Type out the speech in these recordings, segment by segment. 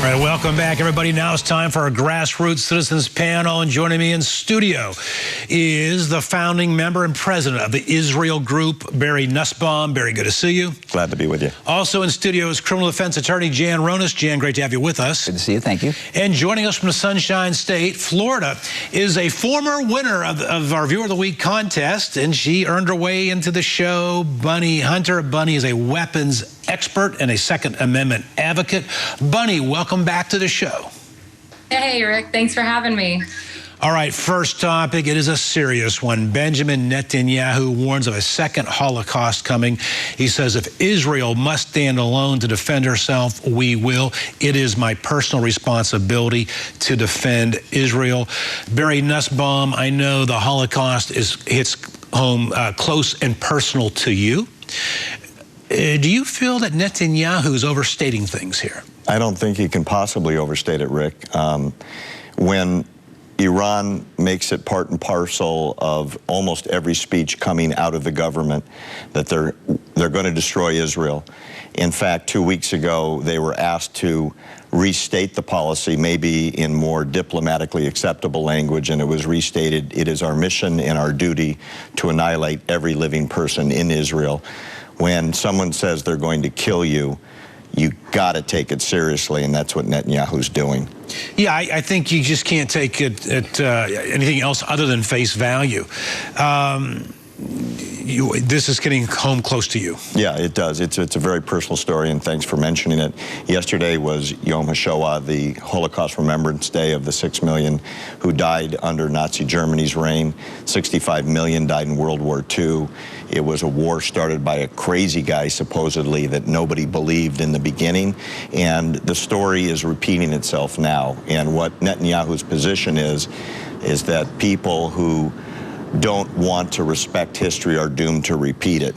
All right, welcome back, everybody. Now it's time for our Grassroots Citizens Panel, and joining me in studio is the founding member and president of the Israel Group, Barry Nussbaum. Barry, good to see you. Glad to be with you. Also in studio is criminal defense attorney Jan Ronas. Jan, great to have you with us. Good to see you. Thank you. And joining us from the Sunshine State, Florida, is a former winner of our Viewer of the Week contest, and she earned her way into the show. Bunny Hunter. Bunny is a weapons expert and a Second Amendment advocate. Bunny, welcome back to the show. Hey, Rick. Thanks for having me. All right, first topic. It is a serious one. Benjamin Netanyahu warns of a second Holocaust coming. He says, if Israel must stand alone to defend herself, we will. It is my personal responsibility to defend Israel. Barry Nussbaum, I know the Holocaust hits home close and personal to you. Do you feel that Netanyahu is overstating things here? I don't think he can possibly overstate it, Rick. When Iran makes it part and parcel of almost every speech coming out of the government that they're going to destroy Israel. In fact, 2 weeks ago, they were asked to restate the policy, maybe in more diplomatically acceptable language, and it was restated, it is our mission and our duty to annihilate every living person in Israel. When someone says they're going to kill you, you got to take it seriously, and that's what Netanyahu's doing. Yeah, I think you just can't take it at anything else other than face value. This is getting home close to you. Yeah, it does. It's a very personal story, and thanks for mentioning it. Yesterday was Yom HaShoah, the Holocaust Remembrance Day of the 6 million who died under Nazi Germany's reign. 65 million died in World War II. It was a war started by a crazy guy, supposedly, that nobody believed in the beginning, and the story is repeating itself now. And what Netanyahu's position is that people who don't want to respect history are doomed to repeat it.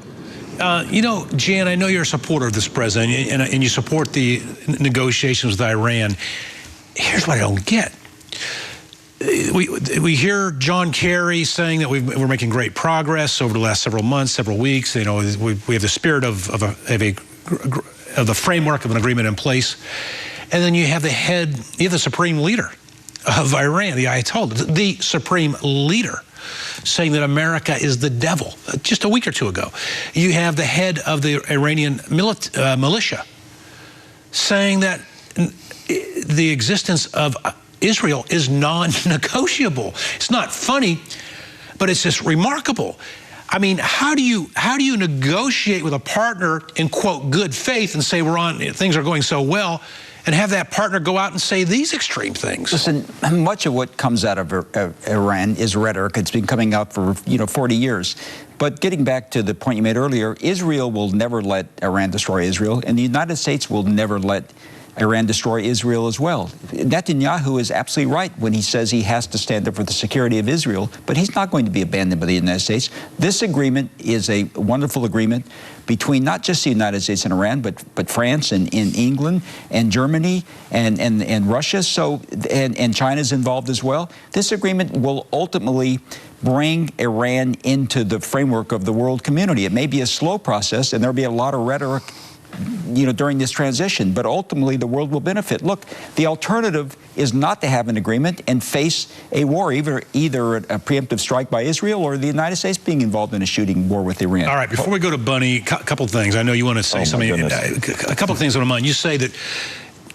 You know, Jan, I know you're a supporter of this president, and you support the negotiations with Iran. Here's what I don't get. We hear John Kerry saying that we're making great progress over the last several months, several weeks. You know, we have the spirit of the framework of an agreement in place, and then you have the supreme leader of Iran, the Ayatollah, the supreme leader, saying that America is the devil. Just a week or two ago, you have the head of the Iranian militia saying that the existence of Israel is non-negotiable. It's not funny, but it's just remarkable. I mean, how do you negotiate with a partner in, quote, good faith and say things are going so well, and have that partner go out and say these extreme things? Listen, much of what comes out of Iran is rhetoric. It's been coming out for 40 years. But getting back to the point you made earlier, Israel will never let Iran destroy Israel, and the United States will never let Iran destroy Israel as well. Netanyahu is absolutely right when he says he has to stand up for the security of Israel, but he's not going to be abandoned by the United States. This agreement is a wonderful agreement between not just the United States and Iran, but France and England and Germany and Russia, and China's involved as well. This agreement will ultimately bring Iran into the framework of the world community. It may be a slow process, and there'll be a lot of rhetoric during this transition, but ultimately the world will benefit. Look, the alternative is not to have an agreement and face a war, either a preemptive strike by Israel or the United States being involved in a shooting war with Iran. All right, before we go to Bunny, a couple things. I know you want to say something. A couple of things on mind. You say that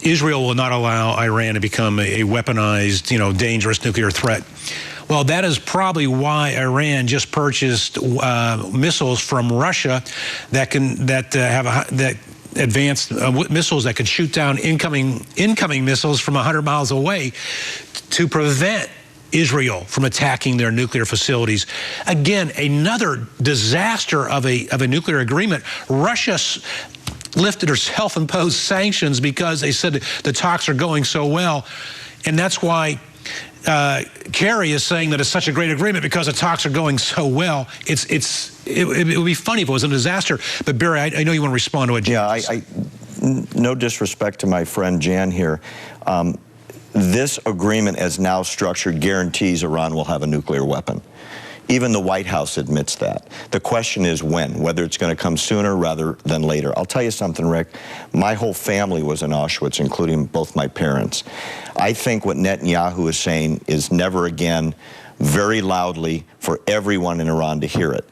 Israel will not allow Iran to become a weaponized, dangerous nuclear threat. Well, that is probably why Iran just purchased missiles from Russia that have advanced missiles that could shoot down incoming missiles from 100 miles away to prevent Israel from attacking their nuclear facilities. Again, another disaster of a nuclear agreement. Russia lifted her self-imposed sanctions because they said the talks are going so well, and that's why Kerry is saying that it's such a great agreement because the talks are going so well. It would be funny if it was a disaster. But Barry, I know you want to respond to it. Yeah, no disrespect to my friend Jan here. This agreement, as now structured, guarantees Iran will have a nuclear weapon. Even the White House admits that. The question is when, whether it's going to come sooner rather than later. I'll tell you something, Rick. My whole family was in Auschwitz, including both my parents. I think what Netanyahu is saying is never again, very loudly for everyone in Iran to hear it.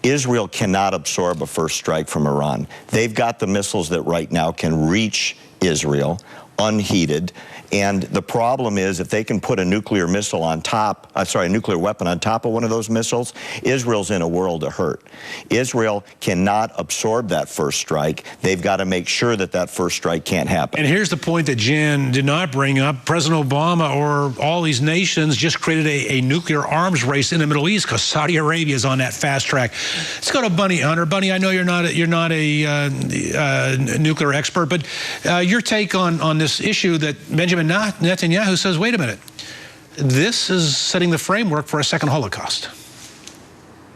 Israel cannot absorb a first strike from Iran. They've got the missiles that right now can reach Israel unheeded. And the problem is if they can put a nuclear missile on top, a nuclear weapon on top of one of those missiles, Israel's in a world of hurt. Israel cannot absorb that first strike. They've got to make sure that that first strike can't happen. And here's the point that Jen did not bring up. President Obama or all these nations just created a nuclear arms race in the Middle East because Saudi Arabia is on that fast track. Let's go to Bunny Hunter. Bunny, I know you're not a nuclear expert, but your take on this issue that Benjamin Netanyahu says, wait a minute, this is setting the framework for a second Holocaust.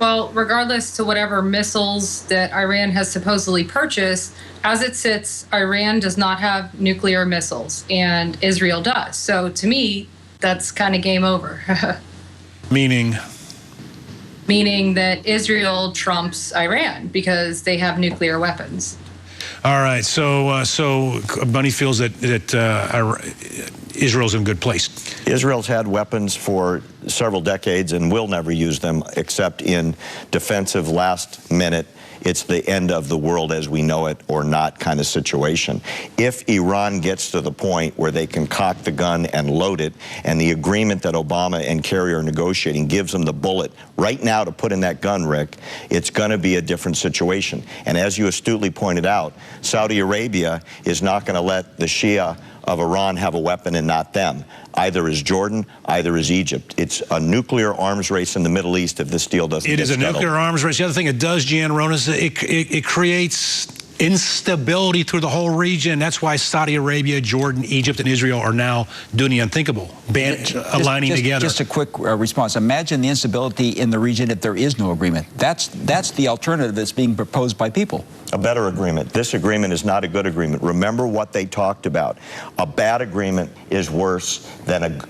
Well, regardless to whatever missiles that Iran has supposedly purchased, as it sits, Iran does not have nuclear missiles, and Israel does. So to me, that's kind of game over. Meaning? Meaning that Israel trumps Iran because they have nuclear weapons. All right, so Bunny feels that Israel's in a good place. Israel's had weapons for several decades and will never use them except in defensive last minute, it's the end of the world as we know it or not kind of situation. If Iran gets to the point where they can cock the gun and load it, and the agreement that Obama and Kerry are negotiating gives them the bullet right now to put in that gun, Rick, it's going to be a different situation. And as you astutely pointed out, Saudi Arabia is not going to let the Shia of Iran have a weapon and not them. Either is Jordan, either is Egypt. It's a nuclear arms race in the Middle East if this deal doesn't get settled. It is a nuclear arms race. The other thing it does, Jan Ronan, is it creates instability through the whole region. That's why Saudi Arabia, Jordan, Egypt, and Israel are now doing the unthinkable, aligning together. Just a quick response. Imagine the instability in the region if there is no agreement. That's the alternative that's being proposed by people. A better agreement. This agreement is not a good agreement. Remember what they talked about. A bad agreement is worse than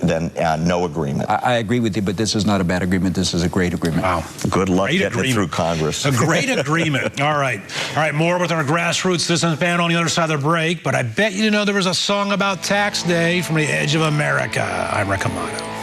no agreement. I agree with you, but this is not a bad agreement. This is a great agreement. Wow. Good luck getting it through Congress. A great agreement. All right. All right, more with our Grassroots Citizens Panel on the other side of the break, but I bet you didn't know there was a song about tax day from the edge of America. I'm Rick Amato.